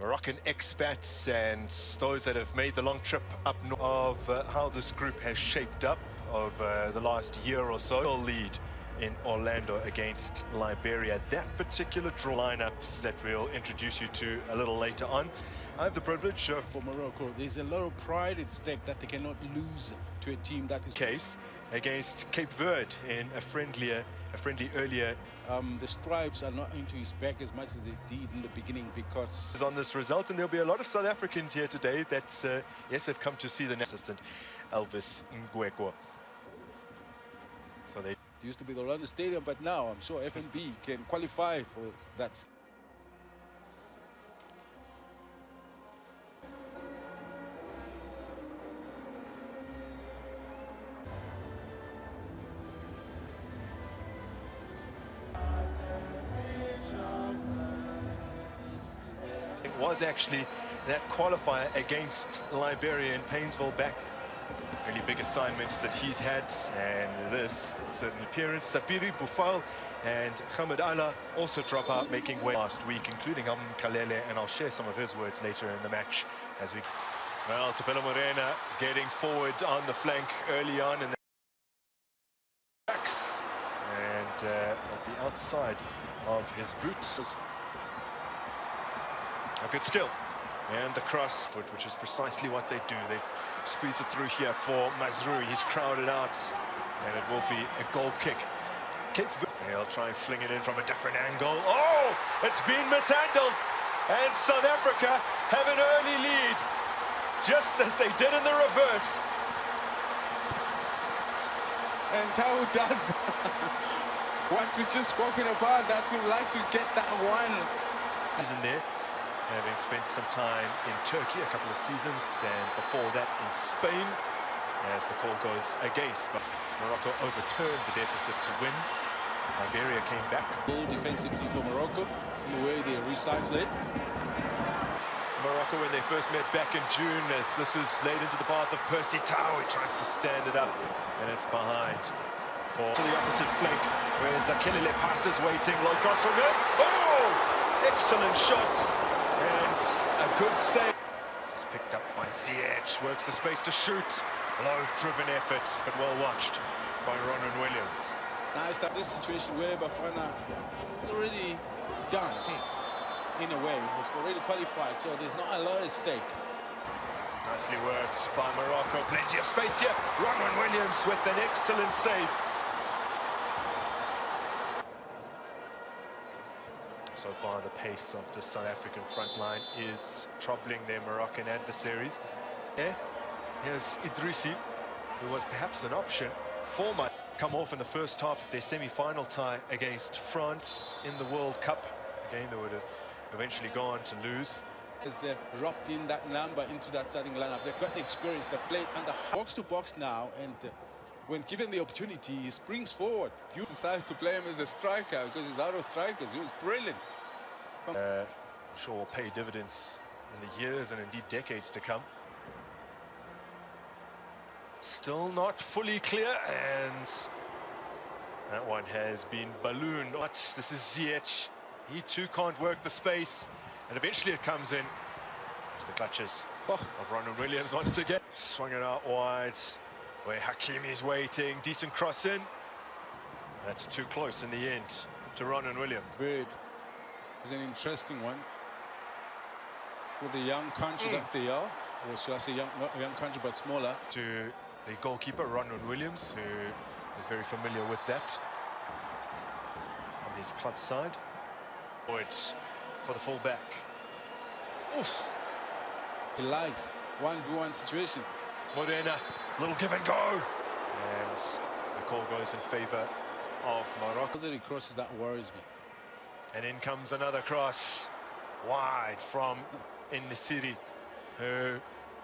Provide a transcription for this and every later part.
Moroccan expats and those that have made the long trip up north of how this group has shaped up over the last year or so. Lead in Orlando against Liberia. That particular draw lineups that we'll introduce you to a little later on. I have the privilege of for Morocco. There's a lot of pride at stake that they cannot lose to a team that is case against Cape Verde in a friendly earlier. The stripes are not into his back as much as they did in the beginning because on this result, and there'll be a lot of South Africans here today that yes, have come to see the assistant Elvis Ngweko. So they used to be the Orlando Stadium, but now I'm sure FNB can qualify for that. It was actually that qualifier against Liberia in Painesville back. Really big assignments that he's had, and this certain appearance. Sabiri Boufal and Hamid Allah also drop out, making way last week, including Kalele, and I'll share some of his words later in the match as we. Well, Tapelo Morena getting forward on the flank early on, and at the outside of his boots. A good skill. And the cross foot, which is precisely what they do. They've squeezed it through here for Mazrui. He's crowded out, and it will be a goal kick. They'll try and fling it in from a different angle. Oh, it's been mishandled, and South Africa have an early lead, just as they did in the reverse. And Tau does what we just spoken about, that would like to get that one. He's in there, having spent some time in Turkey, a couple of seasons, and before that in Spain, as the call goes against. But Morocco overturned the deficit to win. Liberia came back. Defensively for Morocco, in the way they recycle it. Morocco, when they first met back in June, as this is laid into the path of Percy Tau, he tries to stand it up, and it's behind. To the opposite flank, where Zakilele passes, waiting, low cross from him. Oh! Excellent shots, and a good save. This is picked up by Ziyech, works the space to shoot. Low-driven effort, but well watched by Ronan Williams. It's nice that this situation where Bafana is already done, in a way. It's already qualified, so there's not a lot at stake. Nicely worked by Morocco. Plenty of space here. Ronan Williams with an excellent save. So far, the pace of the South African front line is troubling their Moroccan adversaries. Here's Idrissi, who was perhaps an option for my come off in the first half of their semi-final tie against France in the World Cup. A game they would have eventually gone to lose. Has dropped in that number into that starting lineup. They've got the experience. They've played under box to box now, and when given the opportunity, he springs forward. You decides to play him as a striker because he's out of strikers. He was brilliant. I'm sure will pay dividends in the years and indeed decades to come. Still not fully clear, and that one has been ballooned. Watch, this is Ziyech. He too can't work the space, and eventually it comes in to the clutches of Ronan Williams once again. Swung it out wide, where Hakimi's waiting. Decent cross in. That's too close in the end to Ronan Williams. It was an interesting one for the young country that they are, or should I say young country but smaller. To the goalkeeper, Ronan Williams, who is very familiar with that on his club side. For the fullback. Oof. He likes 1v1 situation. Morena, little give and go. And the call goes in favor of Morocco. He crosses, that worries me. And in comes another cross. Wide from In-Nesyri, who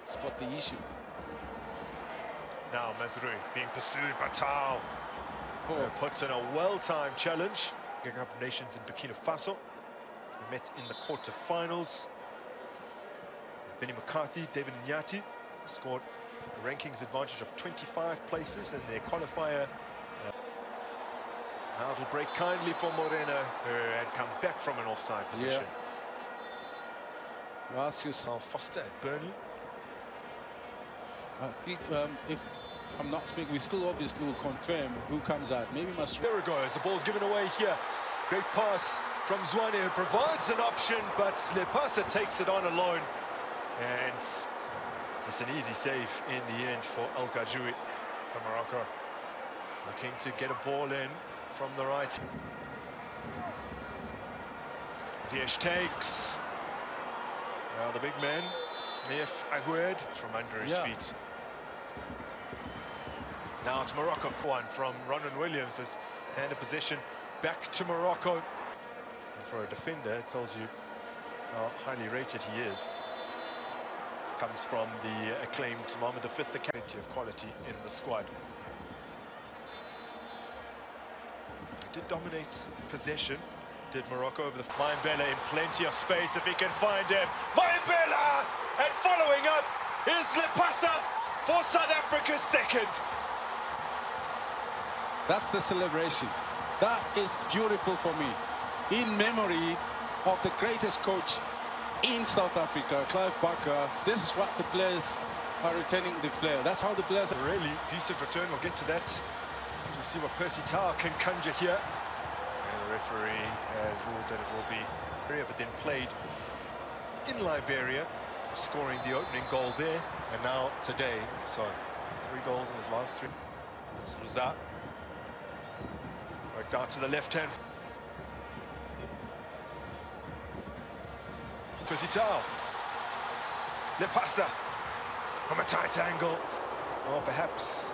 spot the issue. Now Mazrui being pursued by Tau, who puts in a well-timed challenge. Cup of Nations in Burkina Faso. They met in the quarter-finals. Benny McCarthy, David Nyati scored a rankings advantage of 25 places in their qualifier. Now it'll break kindly for Morena, who had come back from an offside position. You ask yourself, Foster at Burnley. I think if I'm not speaking, we still obviously will confirm who comes out. Maybe must. There it goes. The ball's given away here. Great pass from Zwane, who provides an option, but Lepasa takes it on alone. And it's an easy save in the end for El Gajoui. So Morocco looking to get a ball in from the right. Ziyech takes. Now the big man, Nef Aguerd, from under his feet. Now to Morocco. One from Ronan Williams has handed possession back to Morocco. And for a defender, it tells you how highly rated he is. Comes from the acclaimed Mohammed V, the captain of quality in the squad. He did dominate possession, did Morocco over the Mayembela in plenty of space if he can find him. Mayembela! And following up is Lepasa for South Africa's second. That's the celebration. That is beautiful for me. In memory of the greatest coach in South Africa, Clive Barker. This is what the players are returning the flair. That's how the players are. Really decent return. We'll get to that. We'll see what Percy Tau can conjure here. And the referee has ruled that it will be but then played in Liberia, scoring the opening goal there. And now today, so 3 goals in his last 3. Sluza worked out to the left hand. Percy Tau. Lepasa from a tight angle. Or perhaps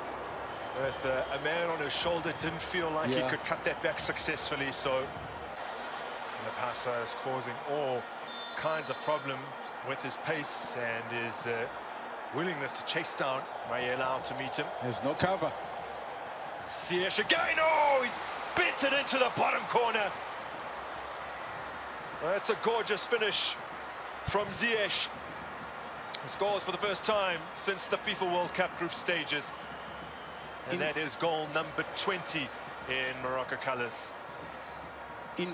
with a man on his shoulder, didn't feel like he could cut that back successfully. So Lepasa is causing all kinds of problems with his pace and his willingness to chase down Mayela to meet him. There's no cover. Ziyech again. Oh, he's bent it into the bottom corner. Well, that's a gorgeous finish from Ziyech, who scores for the first time since the FIFA World Cup group stages. And that is goal number 20 in Morocco colours. And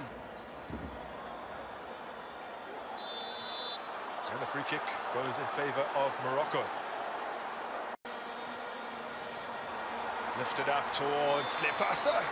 the free kick goes in favour of Morocco. Lifted up towards Lepasa.